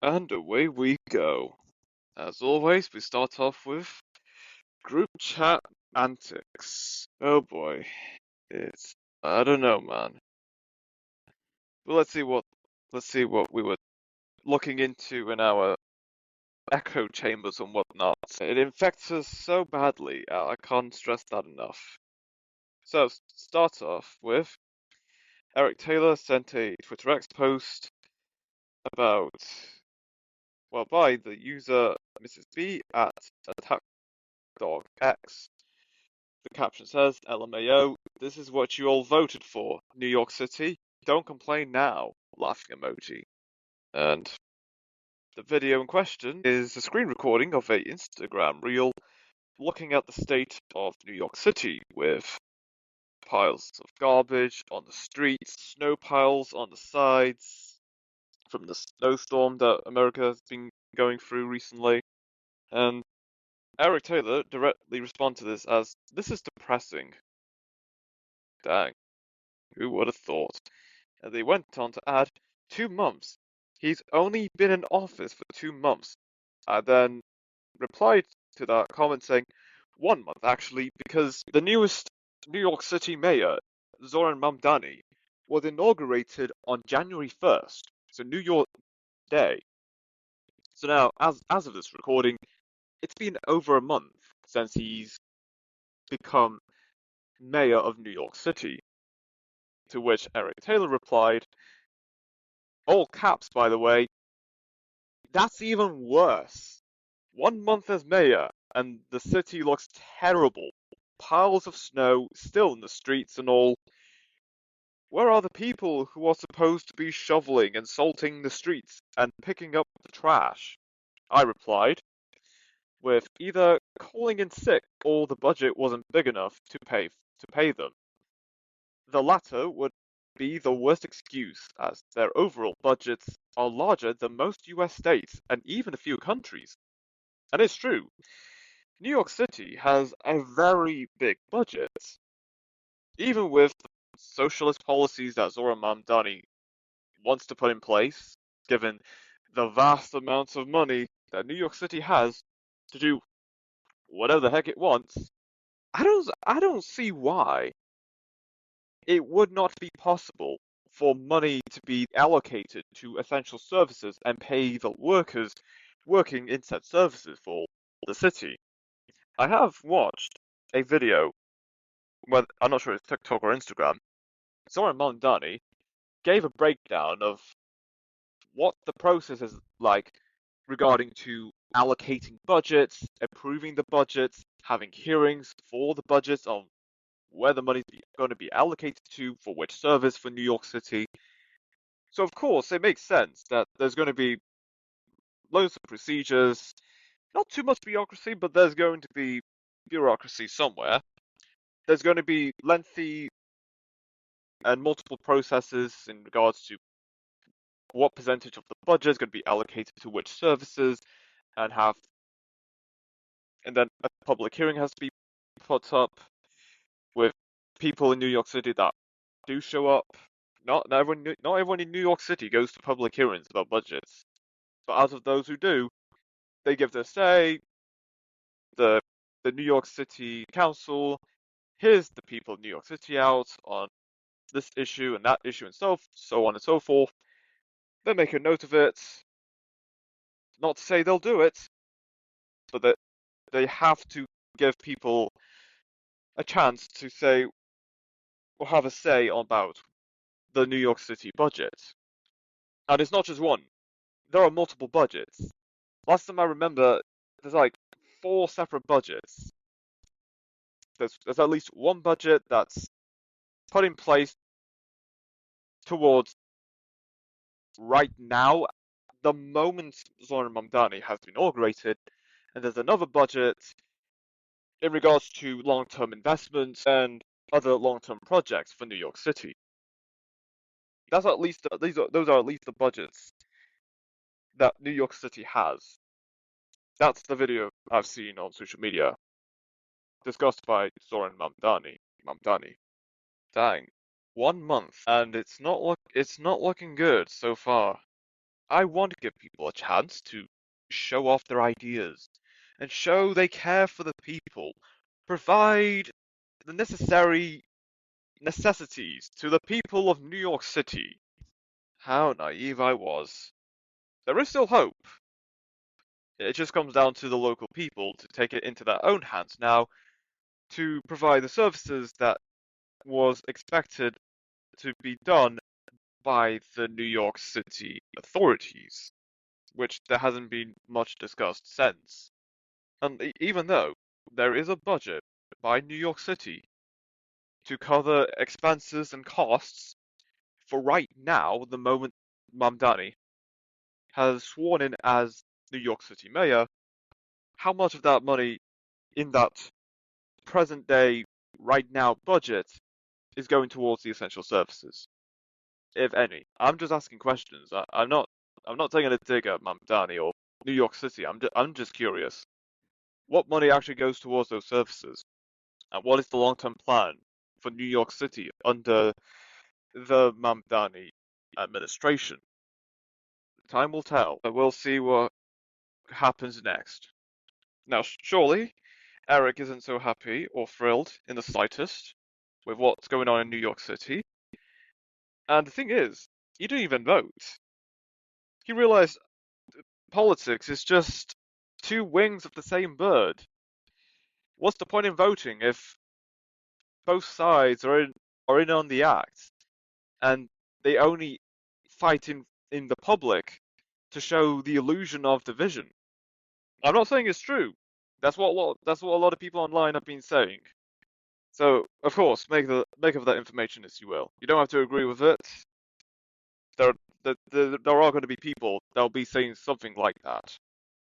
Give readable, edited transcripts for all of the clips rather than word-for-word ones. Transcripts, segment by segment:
And away we go. As always, we start off with group chat antics. Oh boy, I don't know, man. But let's see what we were looking into in our echo chambers and whatnot. It infects us so badly. I can't stress that enough. So start off with Eric Taylor sent a Twitter X post about by the user Mrs. B at attack.dogx. The caption says, LMAO, this is what you all voted for, New York City. Don't complain now. Laughing emoji. And the video in question is a screen recording of a Instagram reel looking at the state of New York City with piles of garbage on the streets, snow piles on the sides from the snowstorm that America has been going through recently. And Eric Taylor directly responded to this as, this is depressing. Dang, who would have thought? And they went on to add, 2 months. He's only been in office for 2 months. I then replied to that comment saying, 1 month actually, because the newest New York City mayor, Zohran Mamdani, was inaugurated on January 1st, so New York Day. So now, as of this recording, it's been over a month since he's become mayor of New York City. To which Eric Taylor replied, all caps by the way, that's even worse. 1 month as mayor, and the city looks terrible. Piles of snow still in the streets and all. Where are the people who are supposed to be shoveling and salting the streets and picking up the trash? I replied, with either calling in sick or the budget wasn't big enough to pay them. The latter would be the worst excuse, as their overall budgets are larger than most US states and even a few countries. And it's true, New York City has a very big budget. Even with the socialist policies that Zohran Mamdani wants to put in place, given the vast amounts of money that New York City has to do whatever the heck it wants, I don't see why it would not be possible for money to be allocated to essential services and pay the workers working in said services for the city. I have watched a video, well, I'm not sure it's TikTok or Instagram. Zoran Mamdani gave a breakdown of what the process is like regarding to allocating budgets, approving the budgets, having hearings for the budgets on where the money's going to be allocated to, for which service for New York City. So of course it makes sense that there's going to be loads of procedures, not too much bureaucracy, but there's going to be bureaucracy somewhere. There's going to be lengthy and multiple processes in regards to what percentage of the budget is going to be allocated to which services, and and then a public hearing has to be put up with people in New York City that do show up. Not everyone in New York City goes to public hearings about budgets, but out of those who do, they give their say. The the New York City Council hears the people of New York City out on this issue and that issue and so on and so forth. They make a note of it. Not to say they'll do it, but that they have to give people a chance to say or have a say about the New York City budget. And it's not just one. There are multiple budgets. Last time I remember, there's like 4 separate budgets. There's at least one budget that's put in place towards right now, the moment Zohran Mamdani has been inaugurated, and there's another budget in regards to long-term investments and other long-term projects for New York City. That's at least those are at least the budgets that New York City has. That's the video I've seen on social media discussed by Zohran Mamdani. Dang, 1 month, and it's not looking good so far. I want to give people a chance to show off their ideas and show they care for the people, provide the necessary necessities to the people of New York City. How naive I was. There is still hope. It just comes down to the local people to take it into their own hands now to provide the services that was expected to be done by the New York City authorities, which there hasn't been much discussed since. And even though there is a budget by New York City to cover expenses and costs for right now, the moment Mamdani has sworn in as New York City mayor, how much of that money in that present day, right now budget is going towards the essential services, if any? I'm just asking questions. I'm not taking a dig at Mamdani or New York City. I'm just curious. What money actually goes towards those services? And what is the long-term plan for New York City under the Mamdani administration? Time will tell. We'll see what happens next. Now, surely, Eric isn't so happy or thrilled in the slightest with what's going on in New York City. And the thing is, he didn't even vote. He realized politics is just two wings of the same bird. What's the point in voting if both sides are in on the act and they only fight in the public to show the illusion of division? I'm not saying it's true. That's what a lot of people online have been saying. So of course, make of that information as you will. You don't have to agree with it. There there are going to be people that'll be saying something like that.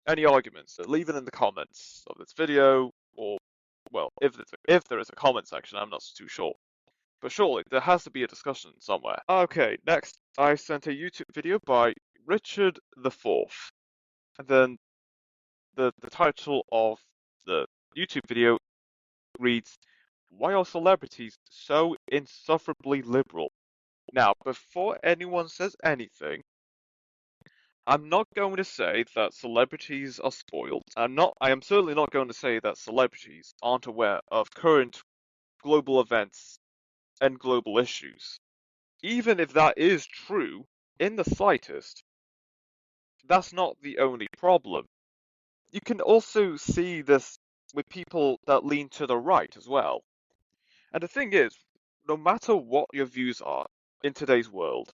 Any arguments? Leave it in the comments of this video, or well, if there is a comment section, I'm not too sure. But surely there has to be a discussion somewhere. Okay, next I sent a YouTube video by Richard the Fourth, and then the title of the YouTube video reads, "Why are celebrities so insufferably liberal?" Now, before anyone says anything, I'm not going to say that celebrities are spoiled. I am certainly not going to say that celebrities aren't aware of current global events and global issues. Even if that is true, in the slightest, that's not the only problem. You can also see this with people that lean to the right as well. And the thing is, no matter what your views are in today's world,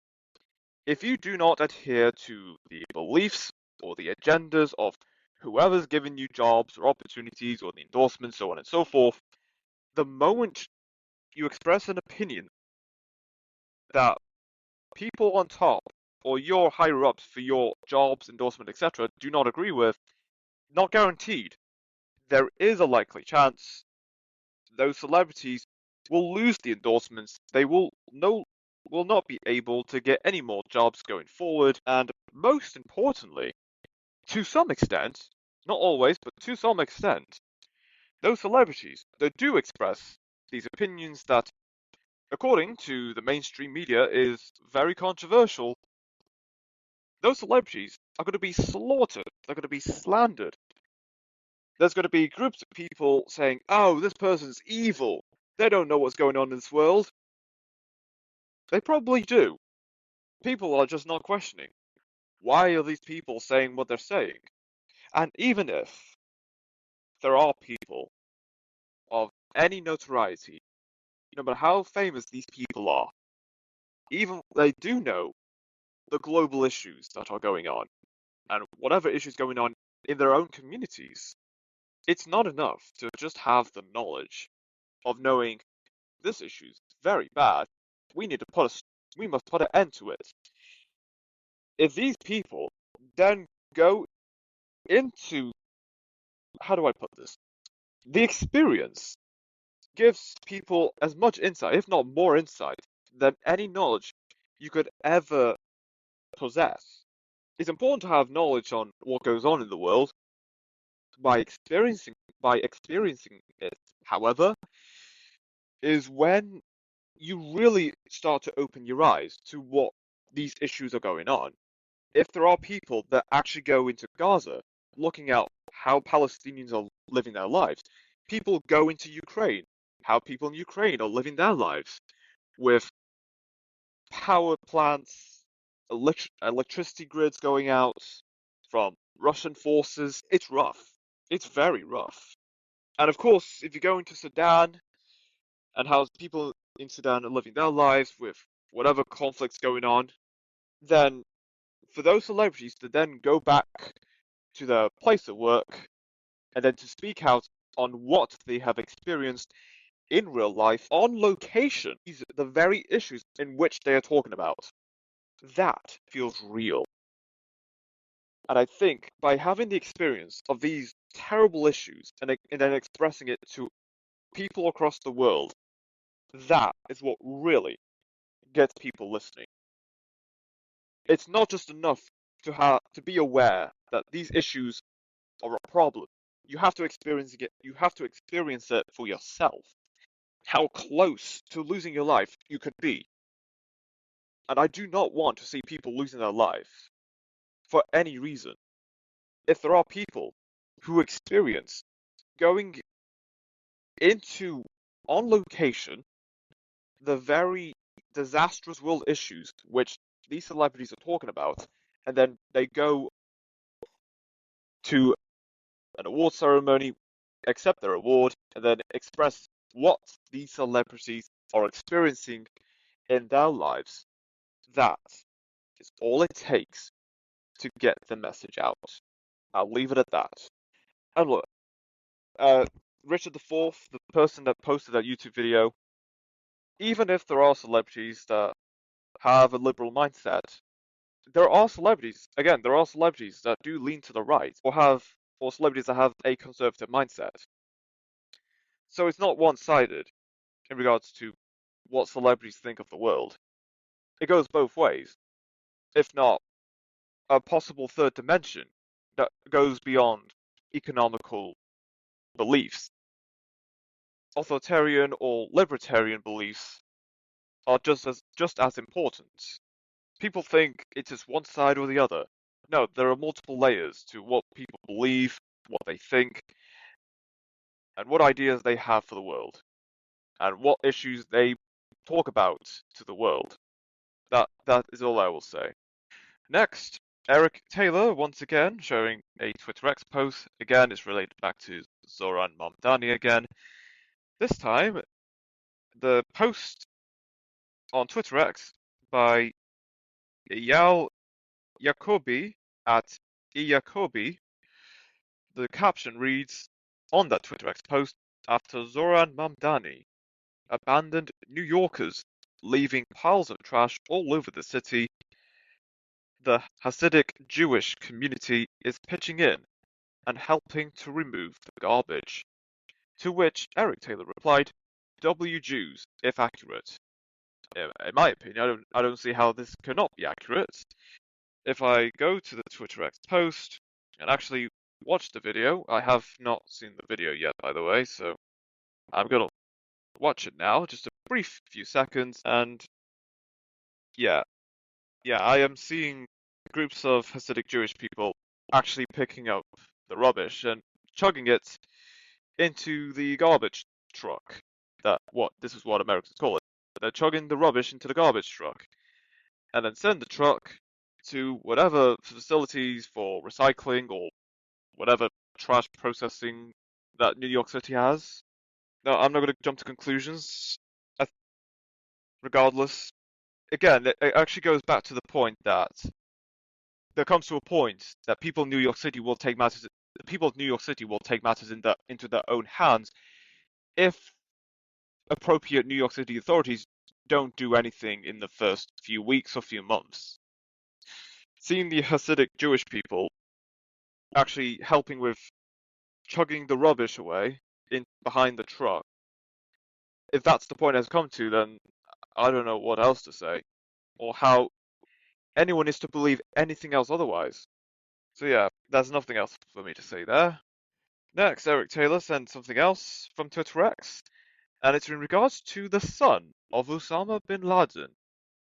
if you do not adhere to the beliefs or the agendas of whoever's giving you jobs or opportunities or the endorsements, so on and so forth, the moment you express an opinion that people on top or your higher ups for your jobs, endorsement, etc., do not agree with, not guaranteed, there is a likely chance those celebrities will lose the endorsements. They will not be able to get any more jobs going forward, and most importantly, to some extent, not always, but to some extent, those celebrities that do express these opinions that, according to the mainstream media, is very controversial, those celebrities are going to be slaughtered. They're going to be slandered. There's going to be groups of people saying, oh, this person's evil. They don't know what's going on in this world. They probably do. People are just not questioning. Why are these people saying what they're saying? And even if there are people of any notoriety, no matter how famous these people are, even they do know the global issues that are going on, and whatever issues going on in their own communities, it's not enough to just have the knowledge of knowing this issue is very bad. We must put an end to it. If these people then go into, how do I put this? The experience gives people as much insight, if not more insight, than any knowledge you could ever possess. It's important to have knowledge on what goes on in the world by experiencing it. However, is when you really start to open your eyes to what these issues are going on. if there are people that actually go into Gaza looking at how Palestinians are living their lives, people go into Ukraine, how people in Ukraine are living their lives with power plants, electricity grids going out from Russian forces. It's rough. It's very rough. And of course, if you go into Sudan and how people in Sudan are living their lives with whatever conflicts going on, then for those celebrities to then go back to their place of work and then to speak out on what they have experienced in real life on location, these are the very issues in which they are talking about. That feels real. And I think by having the experience of these terrible issues and then expressing it to people across the world, that is what really gets people listening. It's not just enough to be aware that these issues are a problem. You have to experience it. You have to experience it for yourself. How close to losing your life you could be. And I do not want to see people losing their life for any reason. If there are people who experience going into on location the very disastrous world issues which these celebrities are talking about, and then they go to an award ceremony, accept their award, and then express what these celebrities are experiencing in their lives. That is all it takes to get the message out. I'll leave it at that. And look, uh, Richard IV, the person that posted that YouTube video, even if there are celebrities that have a liberal mindset, there are celebrities, again, there are celebrities that do lean to the right, or celebrities that have a conservative mindset. So it's not one-sided in regards to what celebrities think of the world. It goes both ways, if not a possible third dimension that goes beyond economical beliefs. Authoritarian or libertarian beliefs are just as important. People think it's just one side or the other. No, there are multiple layers to what people believe, what they think, and what ideas they have for the world, and what issues they talk about to the world. That is all I will say. Next, Eric Taylor once again showing a Twitter X post. Again, it's related back to Zohran Mamdani again. This time, the post on Twitter X by Eyal Yacobi at Yacobi. The caption reads on that Twitter X post, after Zohran Mamdani abandoned New Yorkers leaving piles of trash all over the city, the Hasidic Jewish community is pitching in and helping to remove the garbage. To which Eric Taylor replied, W Jews, if accurate. In my opinion, I don't see how this cannot be accurate. If I go to the Twitter X post and actually watch the video, I have not seen the video yet, by the way, so I'm gonna watch it now, just a brief few seconds, and yeah, I am seeing groups of Hasidic Jewish people actually picking up the rubbish and chugging it into the garbage truck. This is what Americans call it. They're chugging the rubbish into the garbage truck and then send the truck to whatever facilities for recycling or whatever trash processing that New York City has. No, I'm not going to jump to conclusions. Regardless, again, it actually goes back to the point that there comes to a point that people in New York City will take matters. The people of New York City will take matters into their own hands if appropriate New York City authorities don't do anything in the first few weeks or few months. Seeing the Hasidic Jewish people actually helping with chugging the rubbish away in behind the truck, if that's the point it has come to, then I don't know what else to say, or how anyone is to believe anything else otherwise. So yeah, there's nothing else for me to say there. Next, Eric Taylor sent something else from Twitter X, and it's in regards to the son of Osama bin Laden.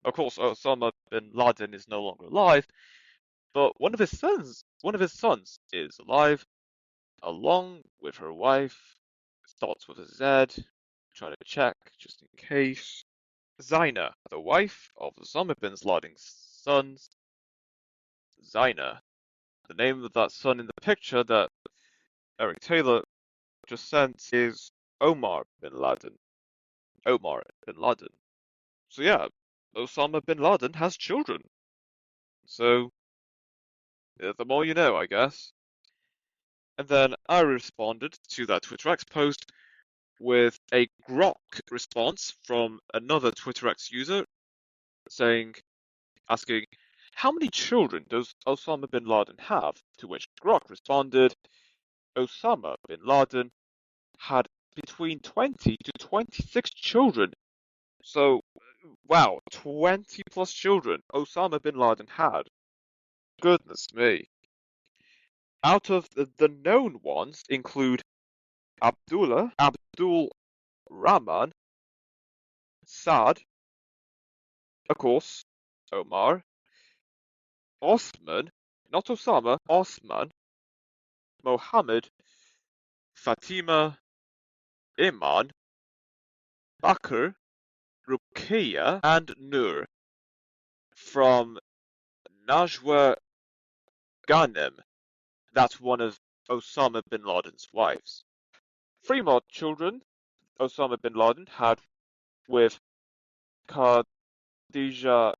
Of course, Osama bin Laden is no longer alive, But one of his sons is alive, along with her wife. Starts with a Z. Trying to check just in case. Zaina, the wife of Osama bin Laden's sons. Zaina. The name of that son in the picture that Eric Taylor just sent is Omar bin Laden. Omar bin Laden. So yeah, Osama bin Laden has children. So yeah, the more you know, I guess. And then I responded to that Twitter X post with a grok response from another Twitter X user asking, how many children does Osama bin Laden have? To which grok responded, Osama bin Laden had between 20 to 26 children. So, wow, 20 plus children Osama bin Laden had. Goodness me. Out of the known ones include Abdul Rahman, Saad, of course, Omar, Osman, not Osama, Osman, Mohammed, Fatima, Iman, Bakr, Ruqayya, and Nur from Najwa Ghanem. That's one of Osama bin Laden's wives. Three more children Osama bin Laden had with Khadija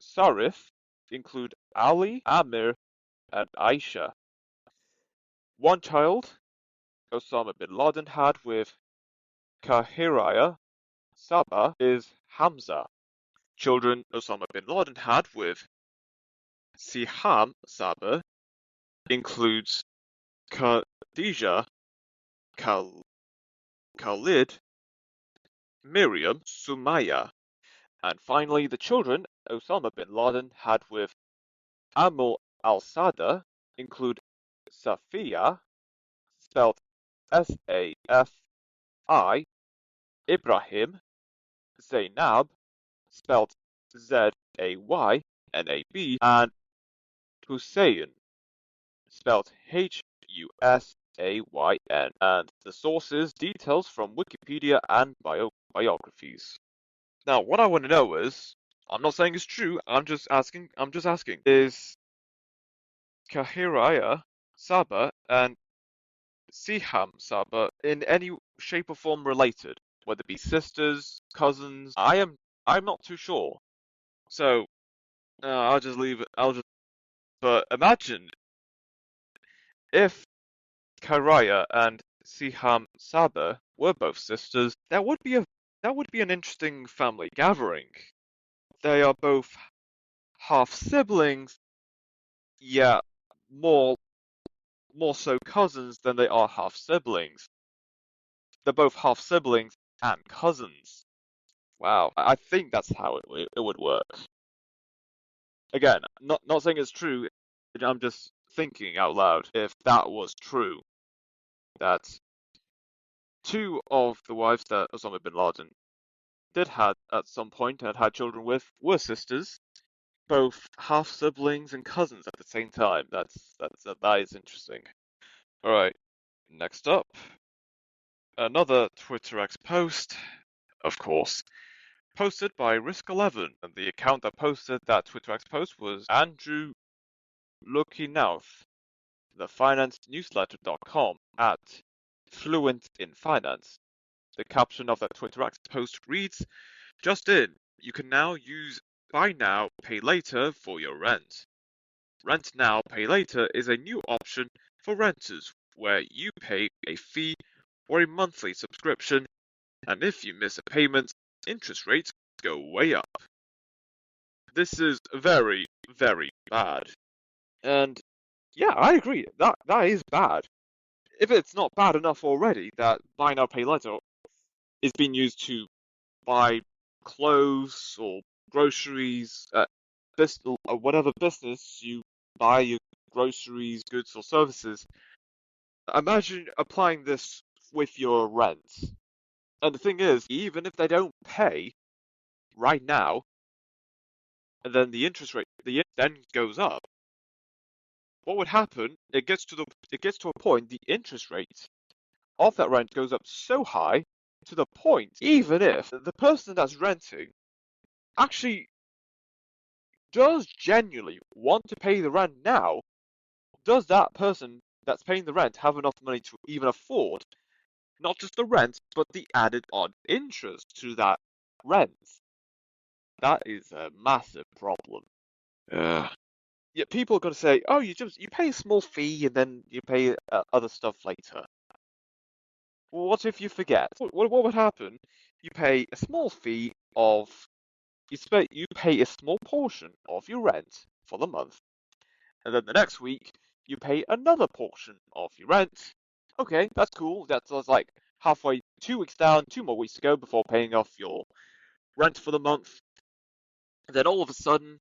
Sarif include Ali, Amir, and Aisha. One child Osama bin Laden had with Kahiraya Sabah is Hamza. Children Osama bin Laden had with Siham Sabah includes Khadija, Khalid, Miriam, Sumaya. And finally, the children Osama bin Laden had with Amal al-Sada include Safiya, spelled S-A-F-I, Ibrahim, Zainab, spelled Z-A-Y-N-A-B, and Hussein, spelled H-U-S-A-Y-N. And the sources, details from Wikipedia and biographies. Now, what I want to know is, I'm not saying it's true, I'm just asking, is Kahiraya Saba and Siham Saba in any shape or form related? Whether it be sisters, cousins, I'm not too sure. So, I'll just leave it. But imagine if Karaya and Siham Saba were both sisters, that would be an interesting family gathering. They are both half siblings, yet more more so cousins than they are half siblings. They're both half siblings and cousins. Wow, I think that's how it would work. Again, not saying it's true. I'm just thinking out loud. If that was true, that two of the wives that Osama bin Laden did had at some point and had children with were sisters, both half siblings and cousins at the same time. That is interesting. All right, next up, another Twitter X post, of course, posted by Risk11, and the account that posted that Twitter X post was Andrew Lukinouth, thefinancenewsletter.com at Fluent in Finance. The caption of that Twitter X post reads, just in, you can now use Buy Now, Pay Later for your rent. Rent Now, Pay Later is a new option for renters where you pay a fee or a monthly subscription, and if you miss a payment, interest rates go way up. This is very, very bad. And yeah, I agree. That is bad. If it's not bad enough already that Buy Now Pay Later is being used to buy clothes or groceries at whatever business you buy your groceries, goods or services, imagine applying this with your rent. And the thing is, even if they don't pay right now, and then the interest rate then goes up, what would happen? It gets to a point the interest rate of that rent goes up so high to the point even if the person that's renting actually does genuinely want to pay the rent now, does that person that's paying the rent have enough money to even afford not just the rent, but the added on interest to that rent? That is a massive problem. Yet people are going to say, "Oh, you pay a small fee and then you pay other stuff later." Well, what if you forget? What would happen? You pay a small fee of you pay a small portion of your rent for the month, and then the next week you pay another portion of your rent. Okay, that's cool. That's like halfway, 2 weeks down, 2 more weeks to go before paying off your rent for the month. And then all of a sudden,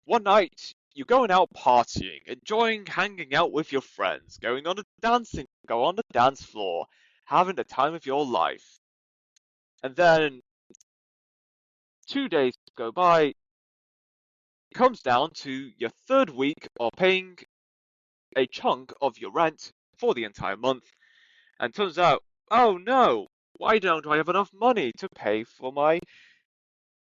one night you're going out partying, enjoying hanging out with your friends, go on the dance floor, having the time of your life. And then 2 days go by, it comes down to your third week of paying a chunk of your rent for the entire month, and turns out, oh no, why don't I have enough money to pay for my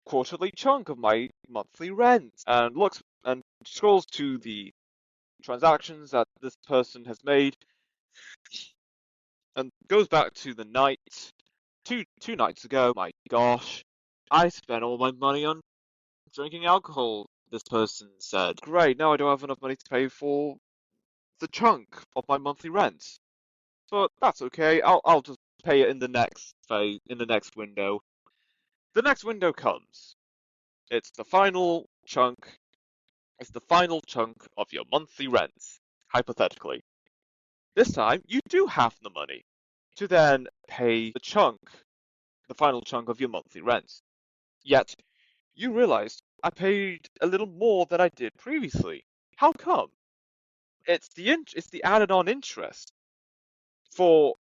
quarterly chunk of my monthly rent? And looks and scrolls to the transactions that this person has made, and goes back to the night two nights ago. My gosh, I spent all my money on drinking alcohol. This person said, "Great, now I don't have enough money to pay for the chunk of my monthly rent, but that's okay. I'll just pay it in the next phase, in the next window." The next window comes. It's the final chunk. It's the final chunk of your monthly rent, hypothetically. This time, you do have the money to then pay the final chunk of your monthly rent. Yet, you realized I paid a little more than I did previously. How come? It's the added on interest for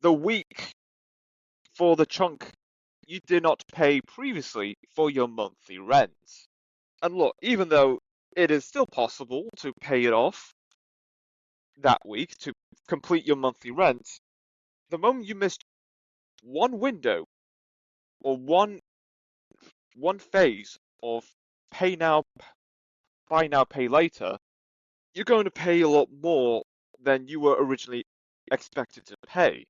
the week for the chunk you did not pay previously for your monthly rent. And look, even though it is still possible to pay it off that week to complete your monthly rent, the moment you missed one window or one phase of pay now, buy now, pay later, you're going to pay a lot more than you were originally expected to pay.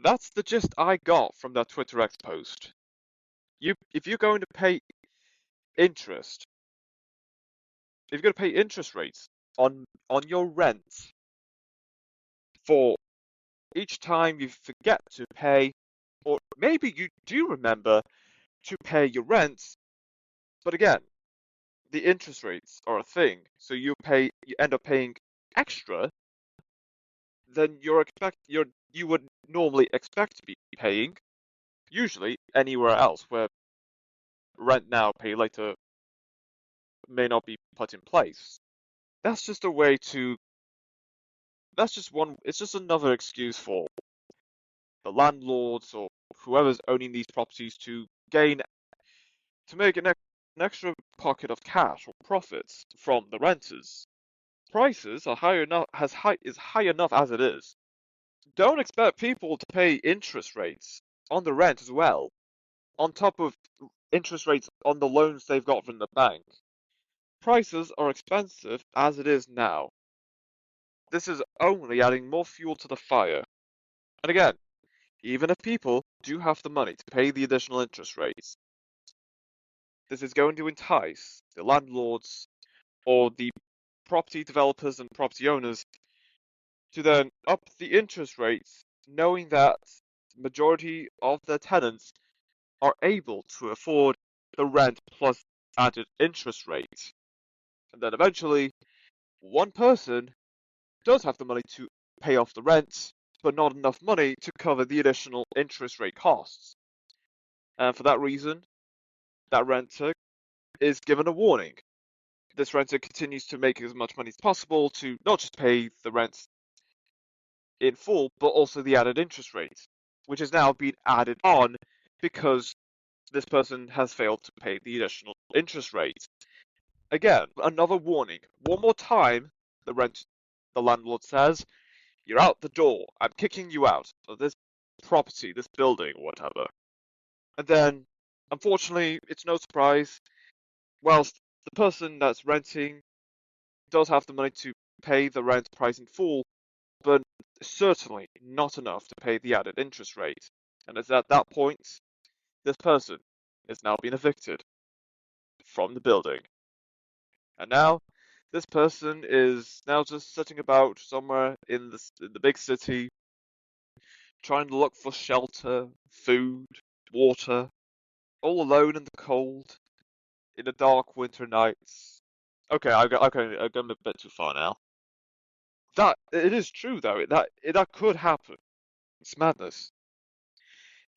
That's the gist I got from that Twitter X post. If you're going to pay interest, if you're going to pay interest rates on your rent for each time you forget to pay, or maybe you do remember to pay your rent, but again, the interest rates are a thing, so you end up paying extra than you would normally expect to be paying, usually anywhere else where rent now, pay later may not be put in place. That's just a way to that's just one it's just another excuse for the landlords or whoever's owning these properties to make an extra pocket of cash or profits from the renters. Prices are high enough as it is. Don't expect people to pay interest rates on the rent as well, on top of interest rates on the loans they've got from the bank. Prices are expensive as it is now. This is only adding more fuel to the fire. And again, even if people do have the money to pay the additional interest rates, this is going to entice the landlords or the property developers and property owners to then up the interest rates, knowing that the majority of their tenants are able to afford the rent plus added interest rate. And then eventually, one person does have the money to pay off the rent, but not enough money to cover the additional interest rate costs. And for that reason, that renter is given a warning. This renter continues to make as much money as possible to not just pay the rent in full, but also the added interest rate, which has now been added on because this person has failed to pay the additional interest rate. Again, another warning. One more time, the landlord says, "You're out the door. I'm kicking you out of this property, this building, or whatever." And then, unfortunately, it's no surprise, whilst the person that's renting does have the money to pay the rent price in full, but certainly not enough to pay the added interest rate. And it's at that point, this person is now being evicted from the building. And now, this person is now just sitting about somewhere in the big city, trying to look for shelter, food, water, all alone in the cold, in the dark winter nights. Okay, I've gone a bit too far now. That it is true though. That could happen. It's madness.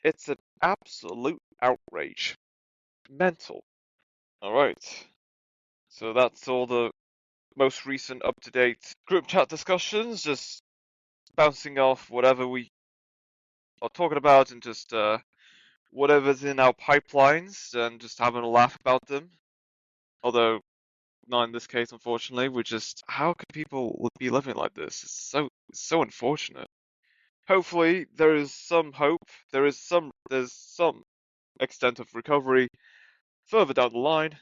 It's an absolute outrage. Mental. All right. So that's all the most recent up-to-date group chat discussions. Just bouncing off whatever we are talking about and just whatever's in our pipelines and just having a laugh about them. Although not in this case, unfortunately. We're just how could people be living like this? It's so unfortunate. Hopefully, there is some hope. There's some extent of recovery further down the line.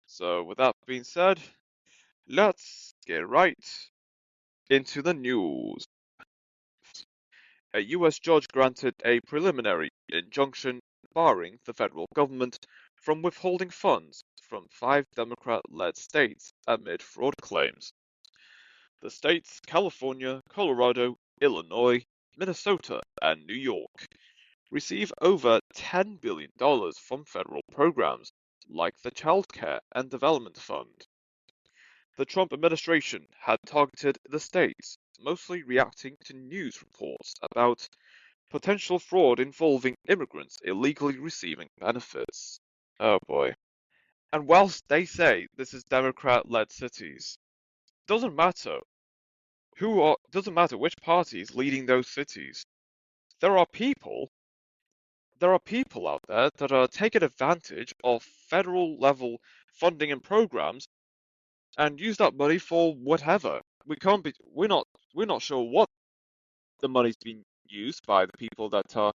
So, with that being said, let's get right into the news. A US judge granted a preliminary injunction barring the federal government from withholding funds from 5 Democrat-led states amid fraud claims. The states California, Colorado, Illinois, Minnesota, and New York receive over $10 billion from federal programs like the Child Care and Development Fund. The Trump administration had targeted the states, mostly reacting to news reports about potential fraud involving immigrants illegally receiving benefits. Oh boy. And whilst they say this is Democrat-led cities, doesn't matter doesn't matter which party is leading those cities. There are people out there that are taking advantage of federal level funding and programs and use that money for whatever. We're not sure what the money's being used by the people that are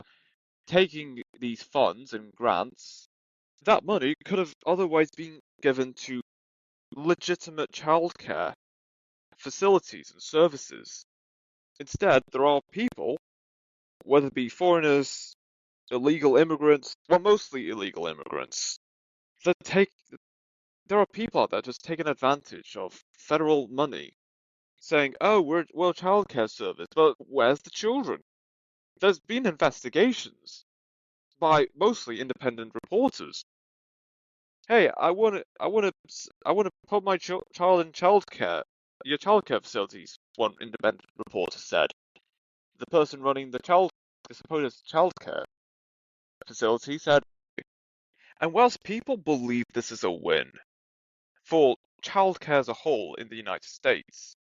taking these funds and grants. That money could have otherwise been given to legitimate childcare facilities and services. Instead, there are people, whether it be foreigners, illegal immigrants, well, mostly illegal immigrants, that take. There are people out there just taking advantage of federal money, saying, "Oh, we're a childcare service, but where's the children?" There's been investigations by mostly independent reporters. Hey, I want to put my child in childcare. Your childcare facilities, one independent reporter said. The person running the supposed childcare facility said, and whilst people believe this is a win for childcare as a whole in the United States,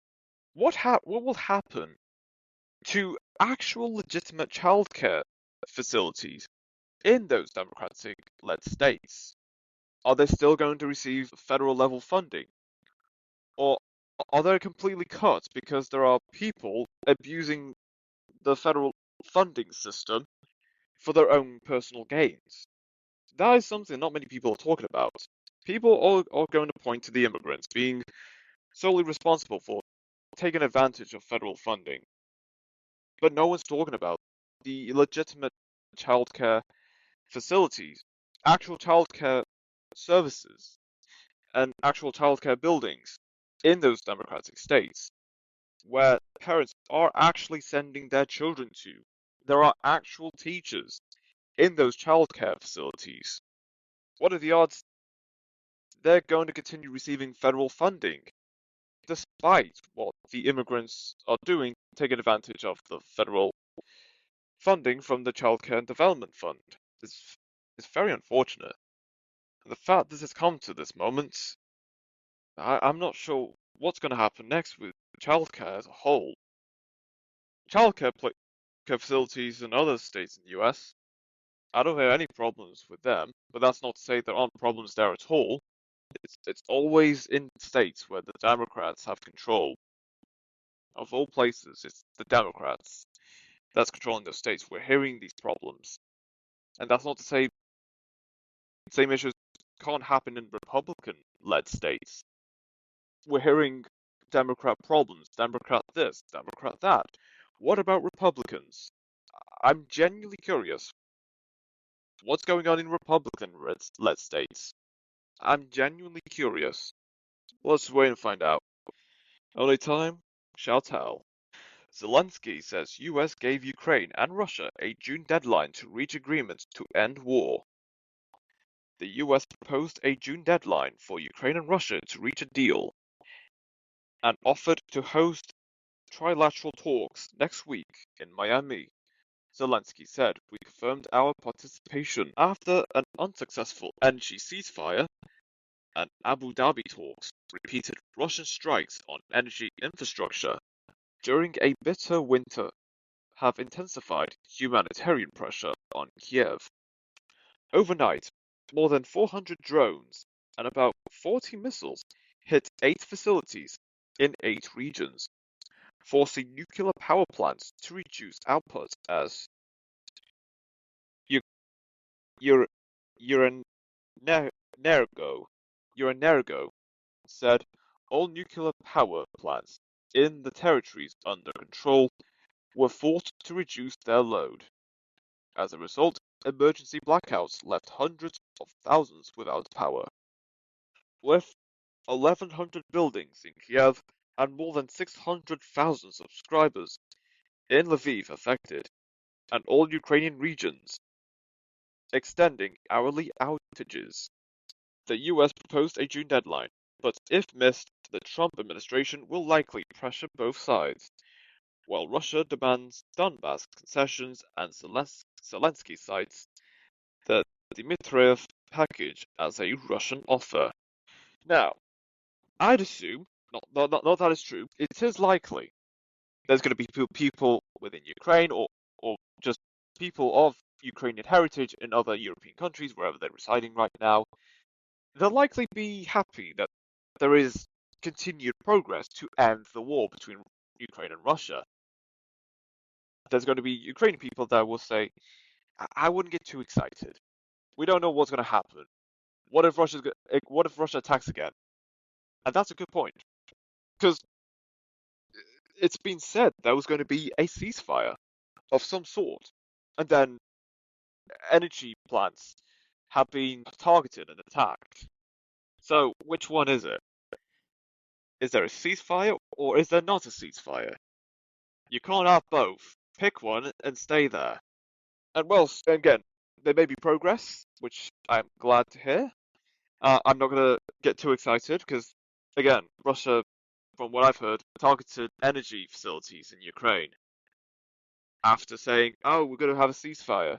what will happen to actual legitimate childcare facilities in those Democratic-led states? Are they still going to receive federal level funding? Or are they completely cut because there are people abusing the federal funding system for their own personal gains? That is something not many people are talking about. People are going to point to the immigrants being solely responsible for taking advantage of federal funding. But no one's talking about the legitimate childcare facilities, actual childcare services, and actual childcare buildings in those democratic states where parents are actually sending their children to. There are actual teachers in those childcare facilities. What are the odds they're going to continue receiving federal funding, despite what the immigrants are doing, taking advantage of the federal funding from the Child Care and Development Fund? It's very unfortunate. And the fact this has come to this moment, I'm not sure what's going to happen next with childcare as a whole. Care facilities in other states in the US, I don't have any problems with them, but that's not to say there aren't problems there at all. It's always in states where the Democrats have control. Of all places, it's the Democrats that's controlling those states. We're hearing these problems, and that's not to say the same issues can't happen in Republican-led states. We're hearing Democrat problems, Democrat this, Democrat that. What about Republicans? I'm genuinely curious. What's going on in Republican-led states? I'm genuinely curious. Let's wait and find out. Only time shall tell. Zelensky says US gave Ukraine and Russia a June deadline to reach agreement to end war. The US proposed a June deadline for Ukraine and Russia to reach a deal and offered to host trilateral talks next week in Miami. Zelensky said, "We confirmed our participation after an unsuccessful energy ceasefire and Abu Dhabi talks repeated Russian strikes on energy infrastructure during a bitter winter have intensified humanitarian pressure on Kiev. Overnight, more than 400 drones and about 40 missiles hit 8 facilities in 8 regions, forcing nuclear power plants to reduce output as Ur- Uranergo said all nuclear power plants in the territories under control were forced to reduce their load. As a result, emergency blackouts left hundreds of thousands without power. With 1,100 buildings in Kiev and more than 600,000 subscribers in Lviv affected, and all Ukrainian regions extending hourly outages. The US proposed a June deadline, but if missed, the Trump administration will likely pressure both sides, while Russia demands Donbass concessions and Zelensky cites the Dmitriev package as a Russian offer. Now, I'd assume, not that it's true, it is likely there's going to be people within Ukraine or just people of Ukrainian heritage in other European countries, wherever they're residing right now. They'll likely be happy that there is continued progress to end the war between Ukraine and Russia. There's going to be Ukrainian people that will say, I wouldn't get too excited. We don't know what's going to happen. What if Russia attacks again? And that's a good point, because it's been said there was going to be a ceasefire of some sort, and then energy plants have been targeted and attacked. So which one is it? Is there a ceasefire or is there not a ceasefire? You can't have both. Pick one and stay there. And well, again, there may be progress, which I'm glad to hear. I'm not going to get too excited because, again, Russia, from what I've heard, targeted energy facilities in Ukraine after saying, "Oh, we're going to have a ceasefire."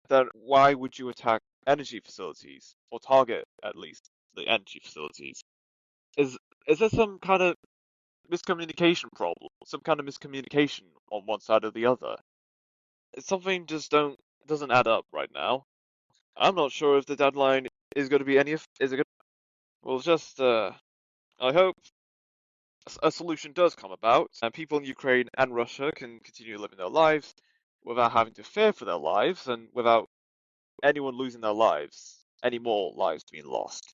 Then why would you attack energy facilities or target at least the energy facilities? Is is there some kind of miscommunication problem? Some kind of miscommunication on one side or the other? Something just doesn't add up right now. I'm not sure if the deadline is going to be is it going well just I hope a solution does come about and people in Ukraine and Russia can continue living their lives without having to fear for their lives and without anyone losing their lives, any more lives being lost.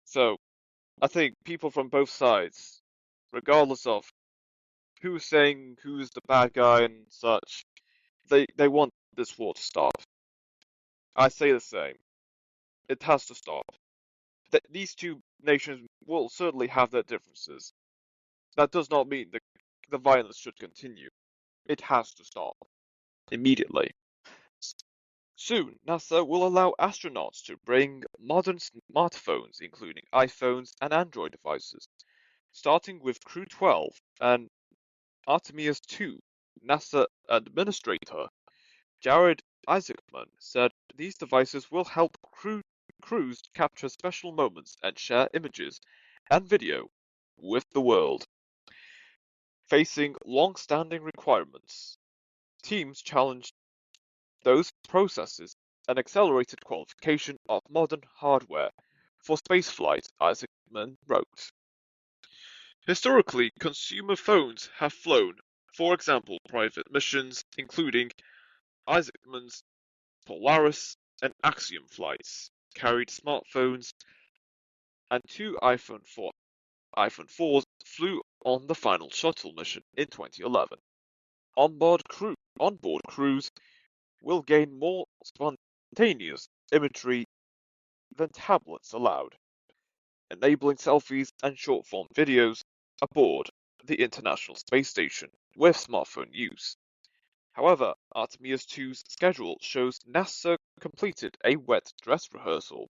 So I think people from both sides, regardless of who's saying who's the bad guy and such, they want this war to stop. I say the same. It has to stop. These two nations will certainly have their differences. That does not mean the violence should continue. It has to stop immediately. Soon, NASA will allow astronauts to bring modern smartphones, including iPhones and Android devices, starting with Crew 12 and Artemis 2. NASA Administrator Jared Isaacman said these devices will help crews capture special moments and share images and video with the world. Facing long-standing requirements, teams challenged those processes and accelerated qualification of modern hardware for spaceflight, Isaacman wrote. Historically, consumer phones have flown, for example, private missions, including Isaacman's Polaris and Axiom flights, carried smartphones, and two iPhone 4s flew on the final shuttle mission in 2011. Onboard crews will gain more spontaneous imagery than tablets allowed, enabling selfies and short-form videos aboard the International Space Station with smartphone use. However, Artemis 2's schedule shows NASA completed a wet dress rehearsal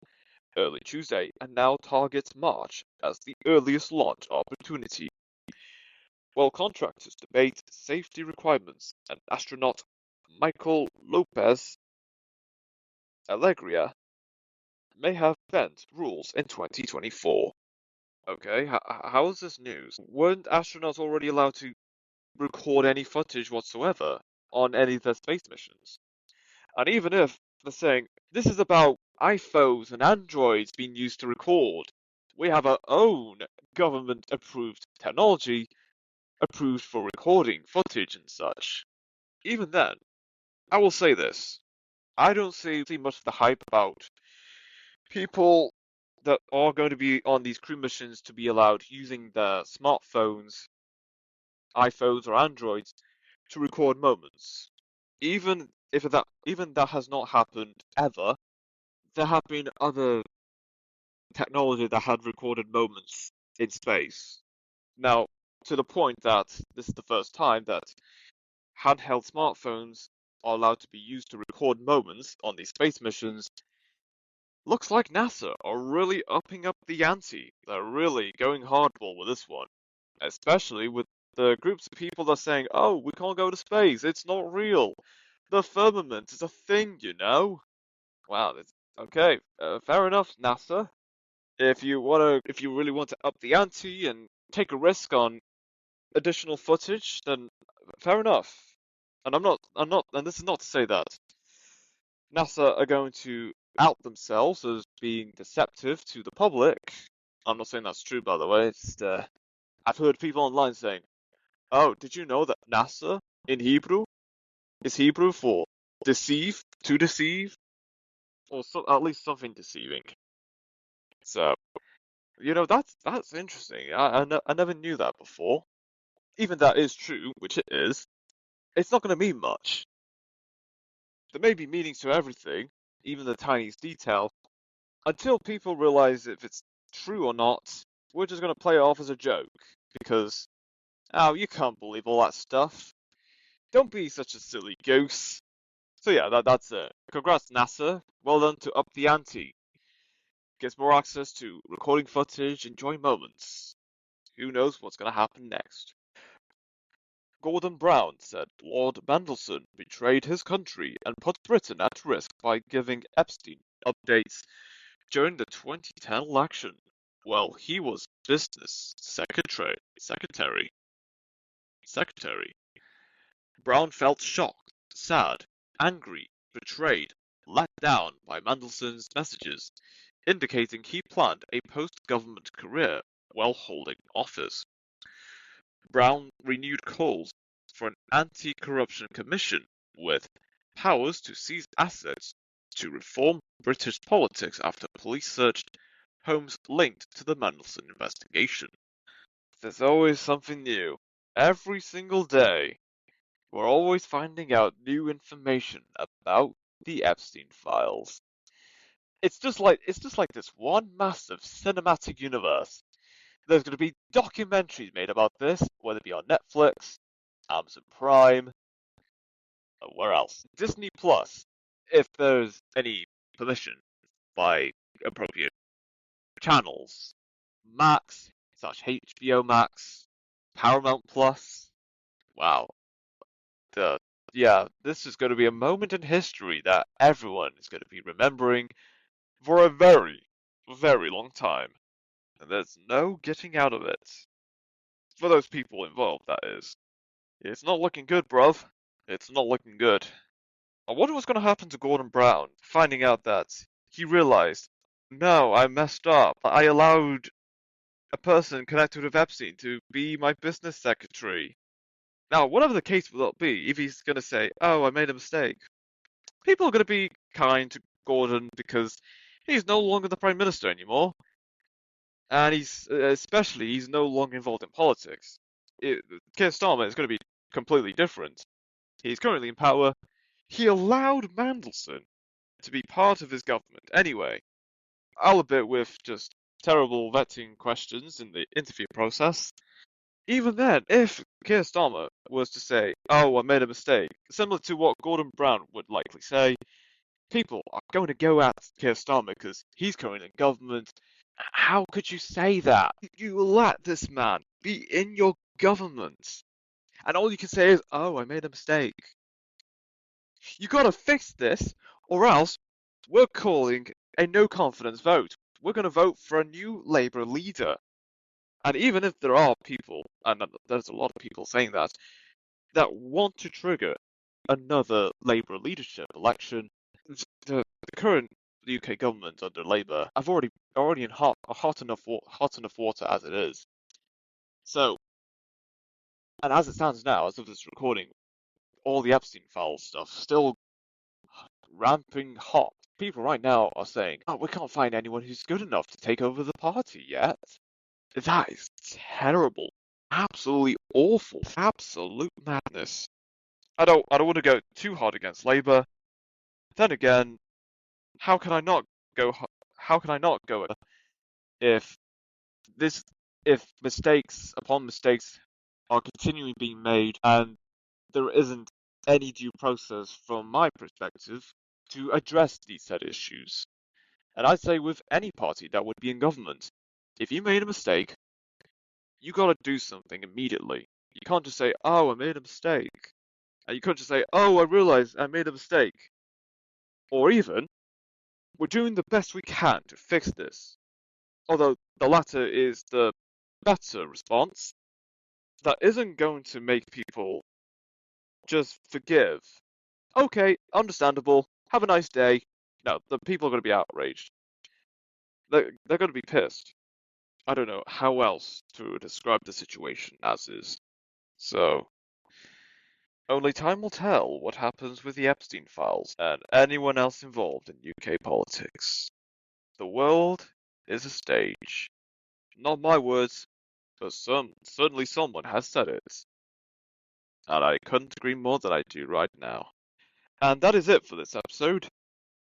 early Tuesday and now targets March as the earliest launch opportunity. While contractors debate safety requirements and astronaut Michael Lopez Alegria may have bent rules in 2024. Okay, how is this news? Weren't astronauts already allowed to record any footage whatsoever on any of their space missions? And even if they're saying this is about iPhones and Androids being used to record, we have our own government-approved technology approved for recording footage and such. Even then, I will say this. I don't see much of the hype about people that are going to be on these crew missions to be allowed using their smartphones, iPhones or Androids to record moments. Even that has not happened ever, there have been other technology that had recorded moments in space. Now, to the point that this is the first time that handheld smartphones are allowed to be used to record moments on these space missions, looks like NASA are really upping up the ante. They're really going hardball with this one, especially with the groups of people that are saying, oh, we can't go to space, it's not real. The firmament is a thing, you know? Wow, okay, fair enough, NASA. If you really want to up the ante and take a risk on additional footage, then fair enough. And and this is not to say that NASA are going to out themselves as being deceptive to the public. I'm not saying that's true, by the way. It's I've heard people online saying, "Oh, did you know that NASA in Hebrew is Hebrew for deceive, to deceive, or at least something deceiving?" So, that's interesting. I never knew that before. Even that is true, which it is. It's not going to mean much. There may be meanings to everything, even the tiniest detail, until people realize if it's true or not. We're just going to play it off as a joke because, oh, you can't believe all that stuff. Don't be such a silly goose. So yeah, that's it. Congrats, NASA. Well done to up the ante. Gets more access to recording footage, enjoy moments. Who knows what's going to happen next? Gordon Brown said Lord Mandelson betrayed his country and put Britain at risk by giving Epstein updates during the 2010 election. Well, he was business secretary. Brown felt shocked, sad, angry, betrayed, let down by Mandelson's messages, indicating he planned a post-government career while holding office. Brown renewed calls for an anti-corruption commission with powers to seize assets to reform British politics after police searched homes linked to the Mandelson investigation. There's always something new. Every single day, we're always finding out new information about the Epstein files. It's just like this one massive cinematic universe. There's going to be documentaries made about this, whether it be on Netflix, Amazon Prime, or where else? Disney Plus, if there's any permission by appropriate channels. Max, such HBO Max, Paramount Plus. Wow. This is going to be a moment in history that everyone is going to be remembering for a very, very long time. And there's no getting out of it. For those people involved, that is. It's not looking good, bruv. It's not looking good. I wonder what's going to happen to Gordon Brown, finding out that he realized no, I messed up. I allowed a person connected with Epstein to be my business secretary. Now, whatever the case will be, if he's going to say, oh, I made a mistake, people are going to be kind to Gordon because he's no longer the Prime Minister anymore. And he's no longer involved in politics. Keir Starmer is going to be completely different. He's currently in power. He allowed Mandelson to be part of his government anyway, albeit with just terrible vetting questions in the interview process. Even then, if Keir Starmer was to say, oh, I made a mistake, similar to what Gordon Brown would likely say, people are going to go at Keir Starmer because he's currently in government. How could you say that? You let this man be in your government. And all you can say is, oh, I made a mistake. You gotta fix this, or else we're calling a no confidence vote. We're gonna vote for a new Labour leader. And even if there are people, and there's a lot of people saying that want to trigger another Labour leadership election, the current UK government under Labour have already in hot enough water as it is. So, and as it stands now, as of this recording, all the Epstein file stuff still ramping hot. People right now are saying, oh, we can't find anyone who's good enough to take over the party yet. That is terrible. Absolutely awful. Absolute madness. I don't want to go too hard against Labour. Then again, how can I not go if if mistakes upon mistakes are continually being made and there isn't any due process from my perspective to address these said issues. And I'd say with any party that would be in government, if you made a mistake, you gotta do something immediately. You can't just say, oh, I made a mistake. And you can't just say, oh, I realized I made a mistake. Or even, we're doing the best we can to fix this. Although the latter is the better response, that isn't going to make people just forgive. Okay, understandable. Have a nice day. No, the people are going to be outraged. They're going to be pissed. I don't know how else to describe the situation as is. So, only time will tell what happens with the Epstein files and anyone else involved in UK politics. The world is a stage. Not my words, but certainly someone has said it. And I couldn't agree more than I do right now. And that is it for this episode.